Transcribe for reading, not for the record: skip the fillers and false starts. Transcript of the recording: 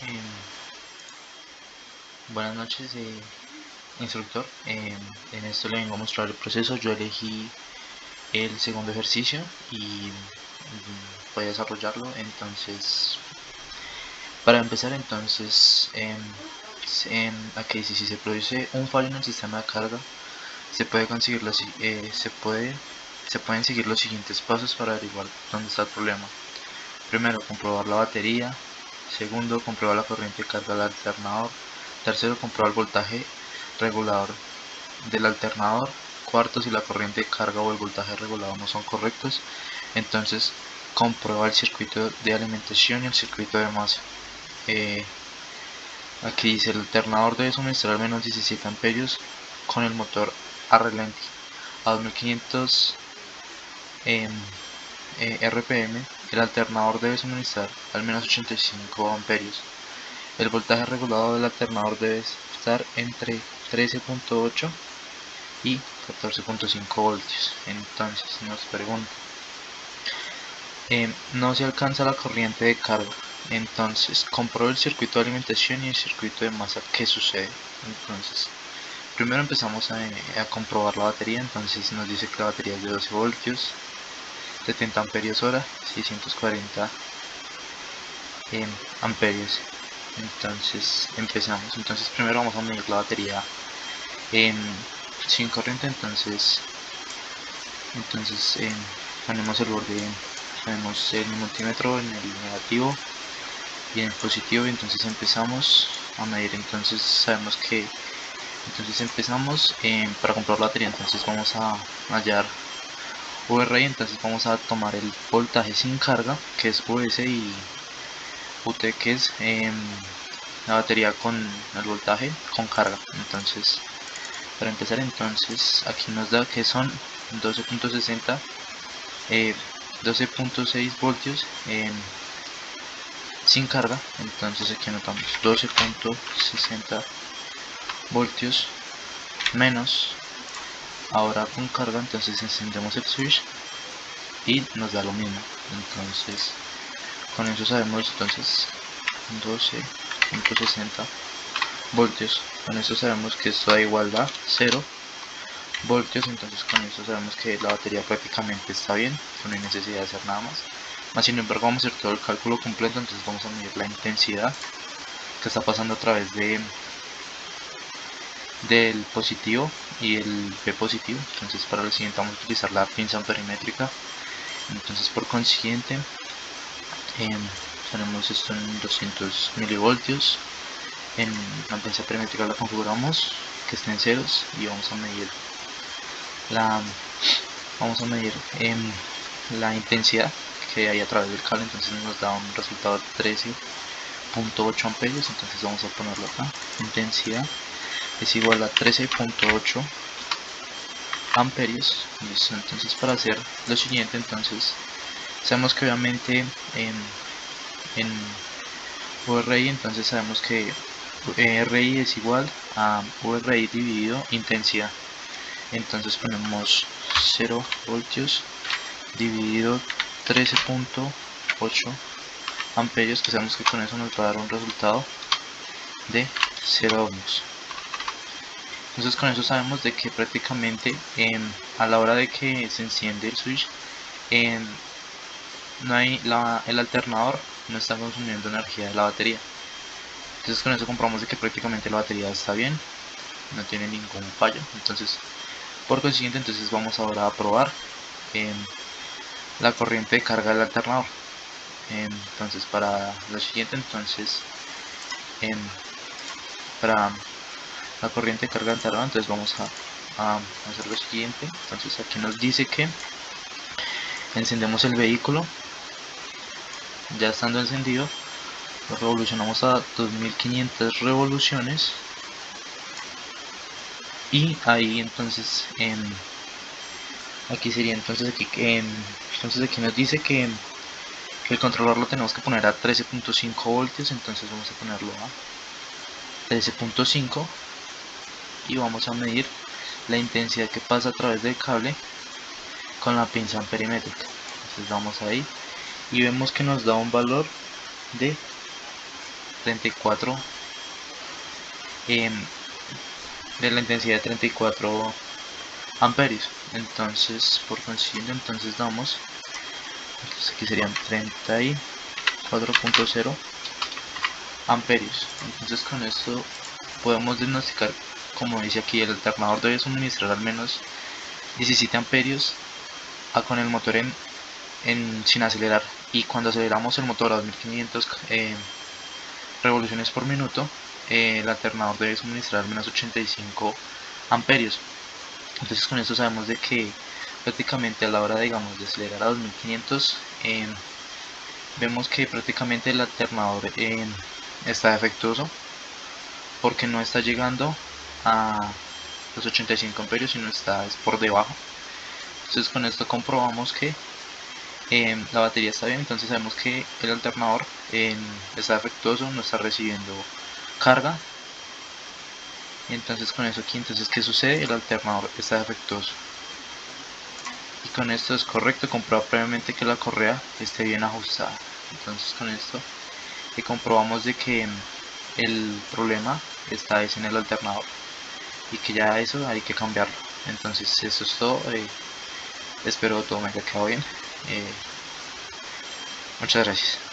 Em, Buenas noches, instructor. En esto le vengo a mostrar el proceso. Yo elegí el segundo ejercicio y voy a desarrollarlo. Entonces, para empezar, aquí dice: si se produce un fallo en el sistema de carga, se pueden seguir los siguientes pasos para averiguar dónde está el problema. Primero, comprobar la batería. Segundo, comprobar la corriente de carga del alternador. Tercero, comprobar el voltaje regulador del alternador. Cuarto, si la corriente de carga o el voltaje regulado no son correctos, entonces comprueba el circuito de alimentación y el circuito de masa. Aquí dice: el alternador debe suministrar al menos 17 amperios con el motor a relente a 2500 RPM. El alternador debe suministrar al menos 85 amperios. El voltaje regulado del alternador debe estar entre 13.8 y 14.5 voltios. Entonces nos pregunta, no se alcanza la corriente de carga. Entonces compruebe el circuito de alimentación y el circuito de masa. ¿Qué sucede? Entonces primero empezamos a comprobar la batería. Entonces nos dice que la batería es de 12 voltios, 70 amperios hora, 640 amperios. Entonces empezamos. Entonces primero vamos a medir la batería sin corriente. Entonces ponemos el borde, ponemos el multímetro en el negativo y en el positivo, y entonces empezamos a medir. Entonces sabemos que empezamos para comprobar la batería. Entonces vamos a hallar VRI. Entonces vamos a tomar el voltaje sin carga, que es VS, y UT, que es la batería con el voltaje con carga. Entonces para empezar, entonces aquí nos da que son 12.60 12.6 voltios sin carga. Entonces aquí anotamos 12.60 voltios menos ahora con carga. Entonces encendemos el switch y nos da lo mismo. Entonces con eso sabemos, entonces 12.60 voltios, con eso sabemos que esto da igual a 0 voltios. Entonces con eso sabemos que la batería prácticamente está bien, no hay necesidad de hacer nada más. Sin embargo, vamos a hacer todo el cálculo completo. Entonces vamos a medir la intensidad que está pasando a través del positivo y el P positivo. Entonces para lo siguiente vamos a utilizar la pinza amperimétrica. Entonces por consiguiente tenemos esto en 200 milivoltios. En la pinza amperimétrica la configuramos que esté en ceros y vamos a medir la intensidad que hay a través del cable. Entonces nos da un resultado de 13.8 amperios. Entonces vamos a ponerlo acá: intensidad es igual a 13.8 amperios. Listo. Entonces para hacer lo siguiente, entonces sabemos que obviamente en VRI, entonces sabemos que RI es igual a VRI dividido intensidad. Entonces ponemos 0 voltios dividido 13.8 amperios, que sabemos que con eso nos va a dar un resultado de 0 ohms. Entonces con eso sabemos de que prácticamente a la hora de que se enciende el switch, el alternador no está consumiendo energía de la batería. Entonces con eso comprobamos de que prácticamente la batería está bien, no tiene ningún fallo. Entonces por consiguiente, entonces vamos ahora a probar la corriente de carga del alternador. Entonces para lo siguiente, entonces para la corriente de carga del alternador, entonces vamos a hacer lo siguiente. Entonces aquí nos dice que encendemos el vehículo. Ya estando encendido, lo revolucionamos a 2500 revoluciones, y ahí entonces aquí sería entonces aquí nos dice que el controlador lo tenemos que poner a 13.5 voltios. Entonces vamos a ponerlo a 13.5 y vamos a medir la intensidad que pasa a través del cable con la pinza amperimétrica. Entonces vamos ahí y vemos que nos da un valor de 34 de la intensidad de 34 amperios. Entonces por consiguiente entonces damos, entonces aquí serían 34.0 amperios. Entonces con esto podemos diagnosticar, como dice aquí, el alternador debe suministrar al menos 17 amperios con el motor sin acelerar, y cuando aceleramos el motor a 2500 revoluciones por minuto, el alternador debe suministrar al menos 85 amperios. Entonces con esto sabemos de que prácticamente a la hora, digamos, de acelerar a 2500, vemos que prácticamente el alternador está defectuoso, porque no está llegando a los 85 amperios, sino está por debajo. Entonces con esto comprobamos que la batería está bien. Entonces sabemos que el alternador está defectuoso, no está recibiendo carga. Entonces con eso aquí, entonces ¿qué sucede? El alternador está defectuoso, y con esto es correcto comprobar previamente que la correa esté bien ajustada. Entonces con esto comprobamos de que el problema está en el alternador, y que ya eso hay que cambiarlo. Entonces eso es todo. Espero todo me haya quedado bien. Muchas gracias.